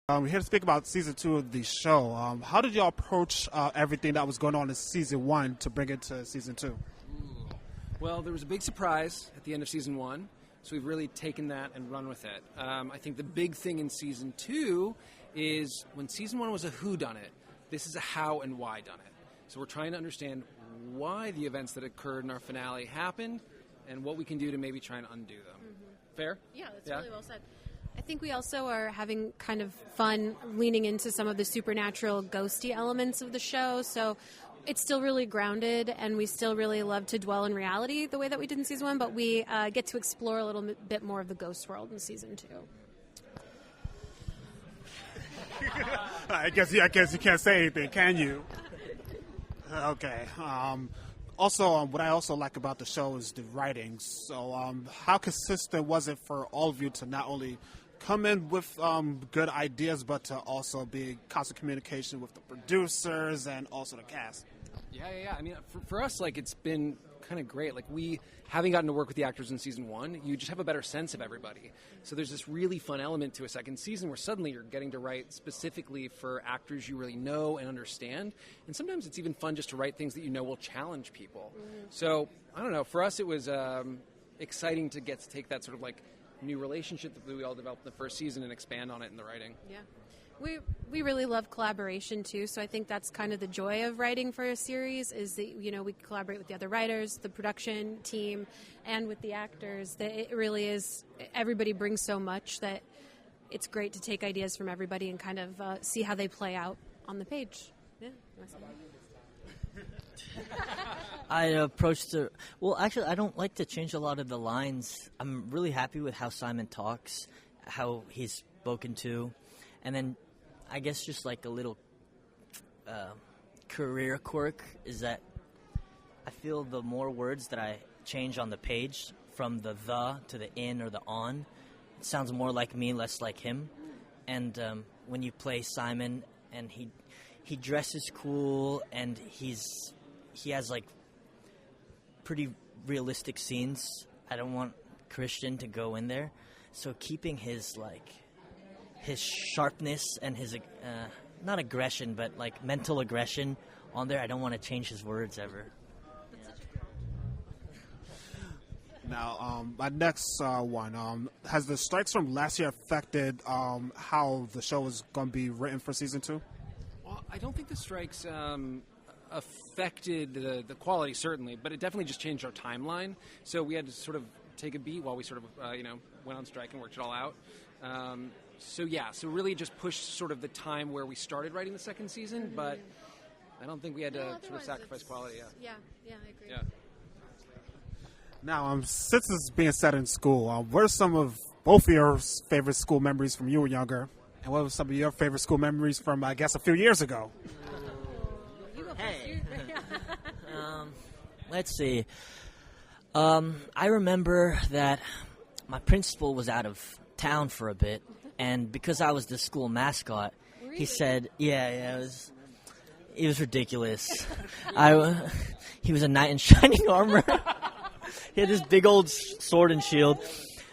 We're here to speak about season 2 of the show. How did y'all approach everything that was going on in season 1 to bring it to season 2? Well, there was a big surprise at the end of season 1, so we've really taken that and run with it. I think the big thing in season 2 is when season 1 was a whodunit, this is a how and why done it. So we're trying to understand why the events that occurred in our finale happened and what we can do to maybe try and undo them. Mm-hmm. Fair? Yeah, that's really well said. I think we also are having kind of fun leaning into some of the supernatural ghosty elements of the show. So it's still really grounded, and we still really love to dwell in reality the way that we did in season 1, but we get to explore a little bit more of the ghost world in season 2. I guess you can't say anything, can you? Okay. Also, what I also like about the show is the writing. So how consistent was it for all of you to not only come in with good ideas, but to also be in constant communication with the producers and also the cast? Yeah. I mean, for us, like, it's been kind of great. Like, we, having gotten to work with the actors in season 1, you just have a better sense of everybody. So there's this really fun element to a second season where suddenly you're getting to write specifically for actors you really know and understand. And sometimes it's even fun just to write things that you know will challenge people. Mm-hmm. So, I don't know, for us it was exciting to get to take that sort of like new relationship that we all developed in the first season and expand on it in the writing. Yeah. We really love collaboration too, so I think that's kind of the joy of writing for a series is that, you know, we collaborate with the other writers, the production team, and with the actors. That it really is, everybody brings so much that it's great to take ideas from everybody and kind of see how they play out on the page. Yeah. I approached it. Well, actually, I don't like to change a lot of the lines. I'm really happy with how Simon talks, how he's spoken to, and then I guess just like a little career quirk is that I feel the more words that I change on the page, from the to the in or the on, it sounds more like me, less like him. And when you play Simon, and he dresses cool, and he has like pretty realistic scenes. I don't want Kristian to go in there, so keeping his sharpness and his not aggression, but like mental aggression on there. I don't want to change his words ever. Now, my next one, has the strikes from last year affected how the show is going to be written for season 2? Well, I don't think the strikes affected the quality, certainly, but it definitely just changed our timeline. So we had to sort of take a beat while we sort of, went on strike and worked it all out. So really just pushed sort of the time where we started writing the second season, but I don't think we had to sort of sacrifice quality. Yeah, I agree. Yeah. Now, since it's being set in school, what are some of both of your favorite school memories from you were younger? And what were some of your favorite school memories from, I guess, a few years ago? Hey. Let's see. I remember that my principal was out of town for a bit, and because I was the school mascot, he said, it was ridiculous. He was a knight in shining armor. He had this big old sword and shield.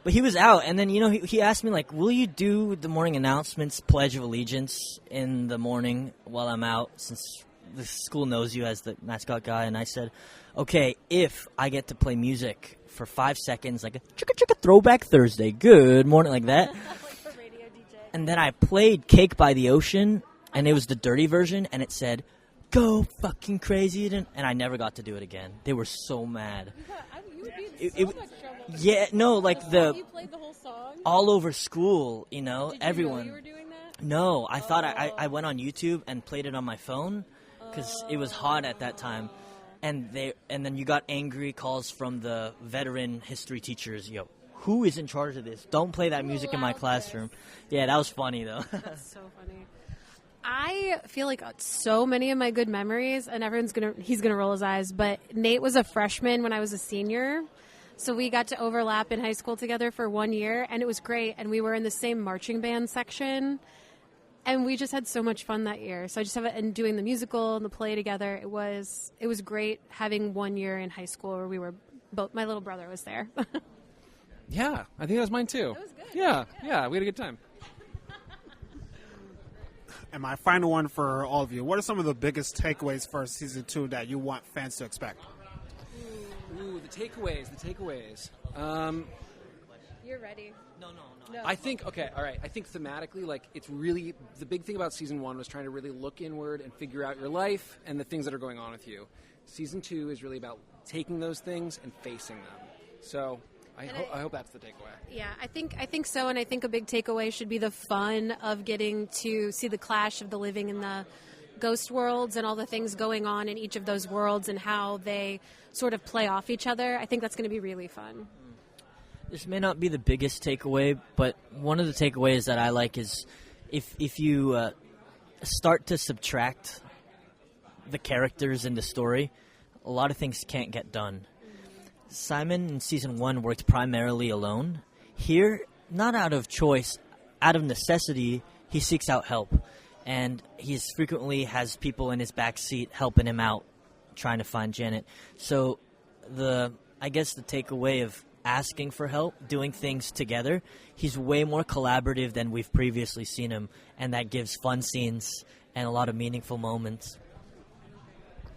But he was out, and then, he asked me, like, will you do the morning announcements, Pledge of Allegiance, in the morning while I'm out, since the school knows you as the mascot guy? And I said, okay, if I get to play music for 5 seconds, like a chicka chicka throwback Thursday, good morning, like that. Like the radio DJ. And then I played Cake by the Ocean, and it was the dirty version, and it said, go fucking crazy, and I never got to do it again. They were so mad. You would be in so much trouble. Yeah, no, like You played the whole song? all over school, Did everyone. You know you were doing that? No, I thought I went on YouTube and played it on my phone because it was hot at that time. And then you got angry calls from the veteran history teachers. Yo, who is in charge of this? Don't play that music in my classroom. Yeah, that was funny though. That's so funny. I feel like so many of my good memories, and he's gonna roll his eyes, but Nate was a freshman when I was a senior. So we got to overlap in high school together for 1 year, and it was great. And we were in the same marching band section, and we just had so much fun that year. So I just have it, and doing the musical and the play together. It was great having 1 year in high school where we were both. My little brother was there. Yeah, I think that was mine too. It was good. Yeah, we had a good time. And my final one for all of you: what are some of the biggest takeaways for season 2 that you want fans to expect? Ooh, the takeaways. You're ready. No. I think, okay, all right. I think thematically, like, it's really, the big thing about season 1 was trying to really look inward and figure out your life and the things that are going on with you. Season 2 is really about taking those things and facing them. So I hope that's the takeaway. Yeah, I think so, and I think a big takeaway should be the fun of getting to see the clash of the living and the ghost worlds and all the things going on in each of those worlds and how they sort of play off each other. I think that's going to be really fun. This may not be the biggest takeaway, but one of the takeaways that I like is if you start to subtract the characters in the story, a lot of things can't get done. Simon in season 1 worked primarily alone. Here, not out of choice, out of necessity, he seeks out help. And he frequently has people in his back seat helping him out, trying to find Janet. So I guess the takeaway of asking for help, doing things together, he's way more collaborative than we've previously seen him, and that gives fun scenes and a lot of meaningful moments.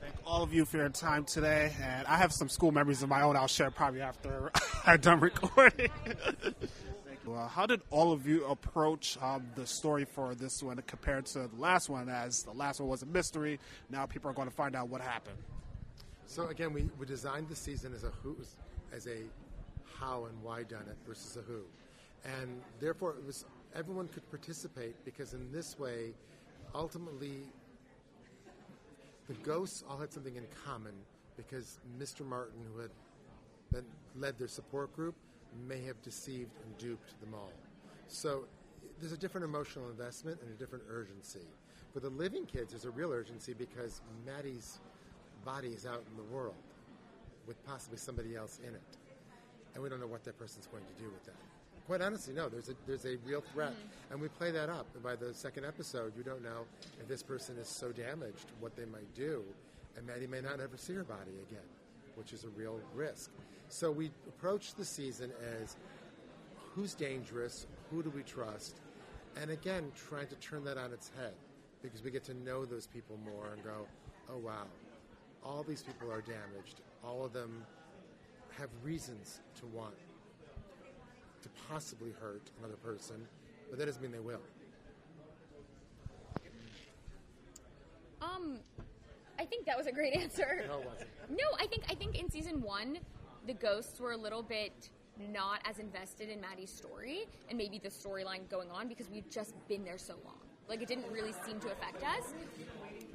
Thank all of you for your time today, and I have some school memories of my own I'll share probably after I'm done recording. How did all of you approach the story for this one compared to the last one, as the last one was a mystery, now people are going to find out what happened? So again, we designed the season as a how and why done it versus a who. And therefore everyone could participate, because in this way, ultimately, the ghosts all had something in common, because Mr. Martin, who had led their support group, may have deceived and duped them all. So there's a different emotional investment and a different urgency. For the living kids, there's a real urgency because Maddie's body is out in the world with possibly somebody else in it. And we don't know what that person's going to do with that. Quite honestly, no, there's a real threat. And we play that up. And by the second episode, you don't know if this person is so damaged, what they might do. And Maddie may not ever see her body again, which is a real risk. So we approach the season as who's dangerous, who do we trust, and again, trying to turn that on its head, because we get to know those people more and go, oh wow, all these people are damaged. All of them have reasons to want to possibly hurt another person, but that doesn't mean they will. I think that was a great answer. No, it wasn't. No, I think in season 1, the ghosts were a little bit not as invested in Maddie's story and maybe the storyline going on, because we've just been there so long. Like, it didn't really seem to affect us.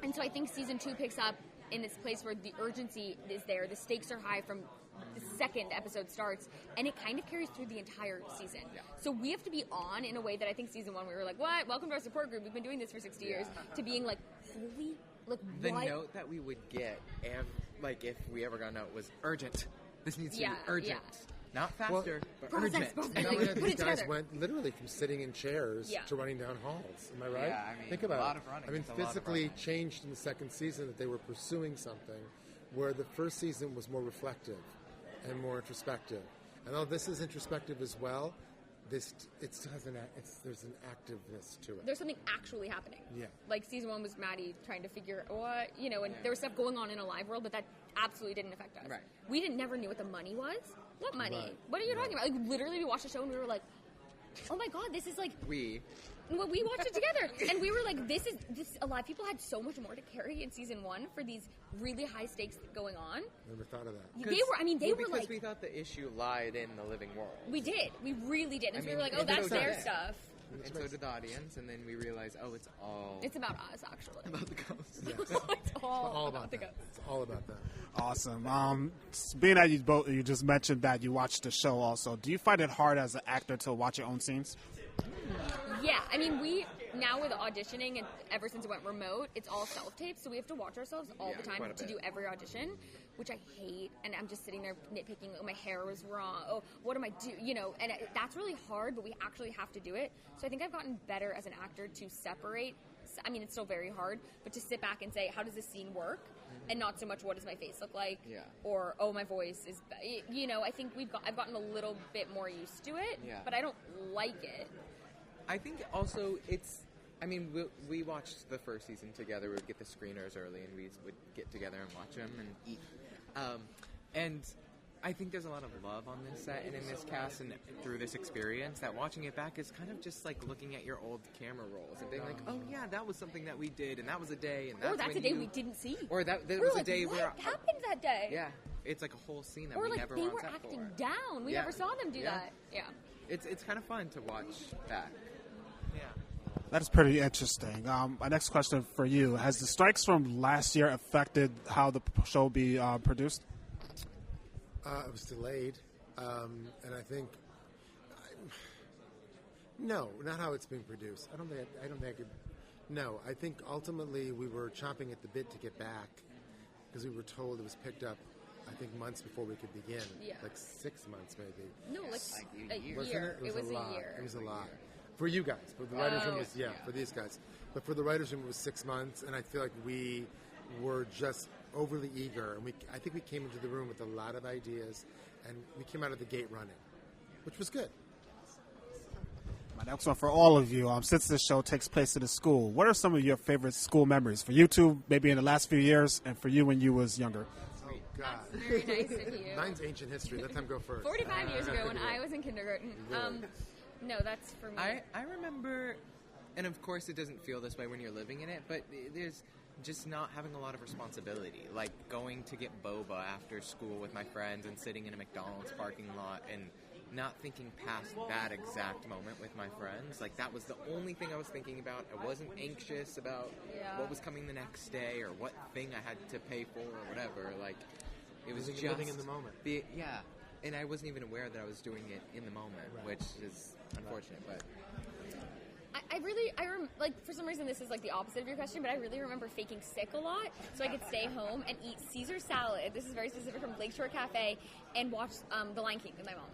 And so I think season 2 picks up in this place where the urgency is there. The stakes are high from the second episode starts, and it kind of carries through the entire season. Yeah. So we have to be on in a way that I think season 1 we were like, what? Welcome to our support group. We've been doing this for 60 years. To being like, holy, like, the what? note that we would get, if we ever got a note, was urgent. This needs to be urgent. Yeah. Not faster, but urgent. These guys went literally from sitting in chairs to running down halls. Am I right? Yeah, I mean, think about a lot of running. I mean, physically changed in the second season that they were pursuing something, where the first season was more reflective and more introspective. And although this is introspective as well, it still has there's an activeness to it. There's something actually happening. Yeah. Like season 1 was Maddie trying to figure what, and there was stuff going on in a live world, but that absolutely didn't affect us. Right. We never knew what the money was. What money? Right. What are you talking about? Like, literally, we watched the show and we were like, oh my god, this is like... Well, we watched it together, and we were like, this. A lot of people had so much more to carry in season 1 for these really high stakes going on. Never thought of that. They were because like... we thought the issue lied in the living world. We did. We really did. And we were like, oh, that's their stuff. And so did the audience, and then we realized, it's about us, actually. About the ghosts. Yes. It's all about the that. ghosts. It's all about that. Awesome. Being that you just mentioned that you watched the show also, do you find it hard as an actor to watch your own scenes? Yeah, I mean, we now with auditioning, and ever since it went remote, it's all self-taped, so we have to watch ourselves all the time to do every audition, which I hate, and I'm just sitting there nitpicking, oh, my hair was wrong, oh, what am I doing, and that's really hard, but we actually have to do it, so I think I've gotten better as an actor to separate. I mean, it's still very hard, but to sit back and say, how does this scene work? And not so much, what does my face look like? Yeah. Or, oh, my voice is, I think I've gotten a little bit more used to it, but I don't like it. I think also it's I mean, we watched the first season together. We would get the screeners early, and we would get together and watch them and eat. And I think there's a lot of love on this set and in this cast and through this experience that watching it back is kind of just like looking at your old camera rolls and being like, oh yeah, that was something that we did, and that was a day, and that's a day we didn't see. Or that we was like, a day what where happened that day? Yeah, it's like a whole scene that or we like never they were on were set acting for. down. We never saw them do that. Yeah. It's kind of fun to watch back. Yeah. That's pretty interesting. My next question for you: has the strikes from last year affected how the show will be produced? It was delayed, and I think no, not how it's being produced. I don't think I could. No, I think ultimately we were chomping at the bit to get back because we were told it was picked up. I think months before we could begin, like 6 months maybe. No, like a year. Wasn't it? It was a lot. a year. It was a lot for you guys. For the writers' room, was for these guys. But for the writers' room, it was 6 months, and I feel like we were just overly eager, and I think we came into the room with a lot of ideas, and we came out of the gate running, which was good. My next one for all of you, since this show takes place in a school, what are some of your favorite school memories? For you two, maybe in the last few years, and for you when you was younger? Oh, God. That's very nice of you. Mine's ancient history. Let them go first. 45 years ago when I was in kindergarten. No, that's for me. I remember, and of course it doesn't feel this way when you're living in it, but there's just not having a lot of responsibility. Like going to get boba after school with my friends and sitting in a McDonald's parking lot and not thinking past that exact moment with my friends. Like that was the only thing I was thinking about. I wasn't anxious about what was coming the next day or what thing I had to pay for or whatever. Like it was just living in the moment. And I wasn't even aware that I was doing it in the moment, which is unfortunate, but like for some reason this is like the opposite of your question, but I really remember faking sick a lot so I could stay home and eat Caesar salad. This is very specific from Lakeshore Cafe, and watch The Lion King with my mom.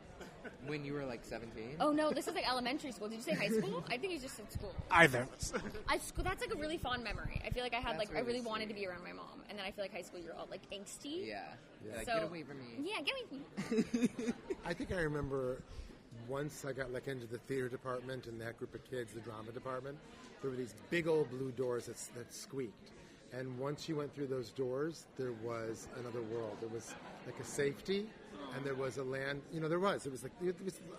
When you were like 17? Oh no, this is like elementary school. Did you say high school? I think you just said school. Either. That's like a really fond memory. I feel like I had That's I really really wanted to be around my mom, and then I feel like high school you're all like angsty. Yeah. Like, So- get away from me. Yeah, get away from me. I think I remember once I got like into the theater department and that group of kids, the drama department, there were these big old blue doors that squeaked. And once you went through those doors, there was another world. There was like a safety, and there was a land. It was the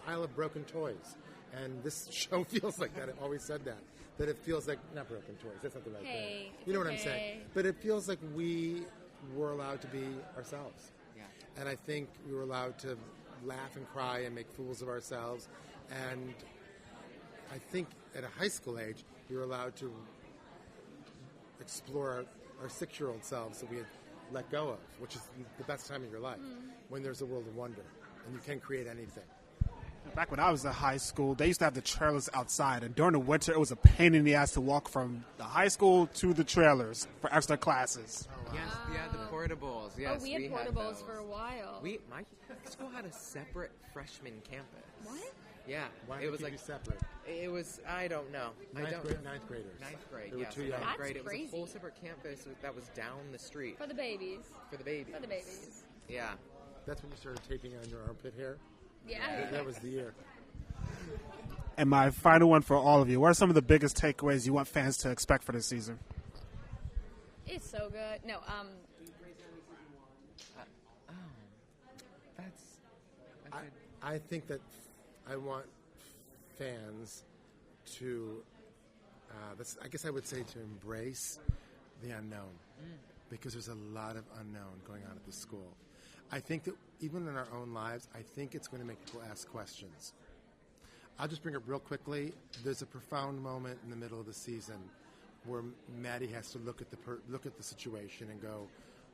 Isle of Broken Toys. And this show feels like that. It always said that. That it feels like, not broken toys, that's not the right thing. You know what I'm saying? But it feels like we were allowed to be ourselves. Yeah. And I think we were allowed to laugh and cry and make fools of ourselves. And I think at a high school age, you're allowed to explore our 6-year-old selves that we had let go of, which is the best time of your life, when there's a world of wonder and you can create anything. Back when I was in high school, they used to have the trailers outside, and during the winter, it was a pain in the ass to walk from the high school to the trailers for extra classes. Yes, the portables. Yes, we had portables those. for a while. My school had a separate freshman campus. What? Yeah, Why it was like separate? It was. I don't know. Ninth graders. Ninth grade. They were Yes, too young. ninth That's grade. It was crazy. a full separate campus that was down the street For the babies. for the babies. For the babies. Yeah. That's when you started taping on your armpit hair? Yeah. That was the year. And my final one for all of you, what are some of the biggest takeaways you want fans to expect for this season? It's so good. No, That's. I think that I want fans to, I guess I would say to embrace the unknown, because there's a lot of unknown going on at the school. I think that even in our own lives, I think it's going to make people ask questions. I'll just bring up real quickly. There's a profound moment in the middle of the season where Maddie has to look at the situation and go,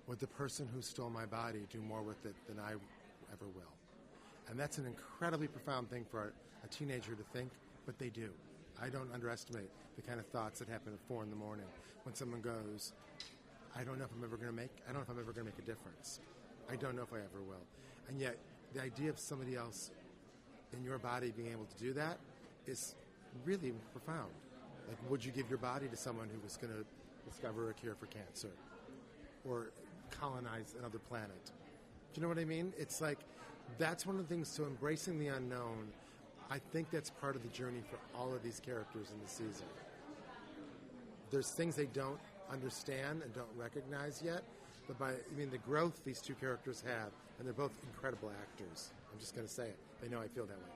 would the person who stole my body do more with it than I ever will? And that's an incredibly profound thing for a teenager to think, but they do. I don't underestimate the kind of thoughts that happen at 4 a.m. when someone goes, I don't know if I'm ever going to make a difference. I don't know if I ever will. And yet, the idea of somebody else in your body being able to do that is really profound. Like, would you give your body to someone who was going to discover a cure for cancer or colonize another planet? Do you know what I mean? It's like, that's one of the things, so embracing the unknown, I think that's part of the journey for all of these characters in the season. there's things they don't understand and don't recognize yet. But the growth these two characters have, and they're both incredible actors. I'm just going to say it. They know I feel that way.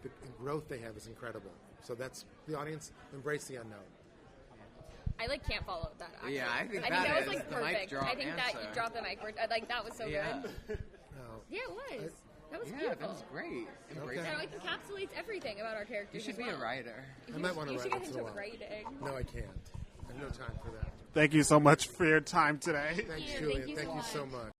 The growth they have is incredible. So that's the audience embrace the unknown. I can't follow that. Actually. Yeah, I think that is was the mic perfect. drop I think that answer. you dropped the mic. That was so Yeah. good. Yeah, it was. That was Yeah, beautiful. that was great. Embrace Okay. It encapsulates everything about our characters. You should as be well. a writer. I might want to You write should get once in a into while. writing. No, I can't. I have no time for that. Thank you so much for your time today. Thanks, Yeah, Julian. thank you Thank so you so much. much.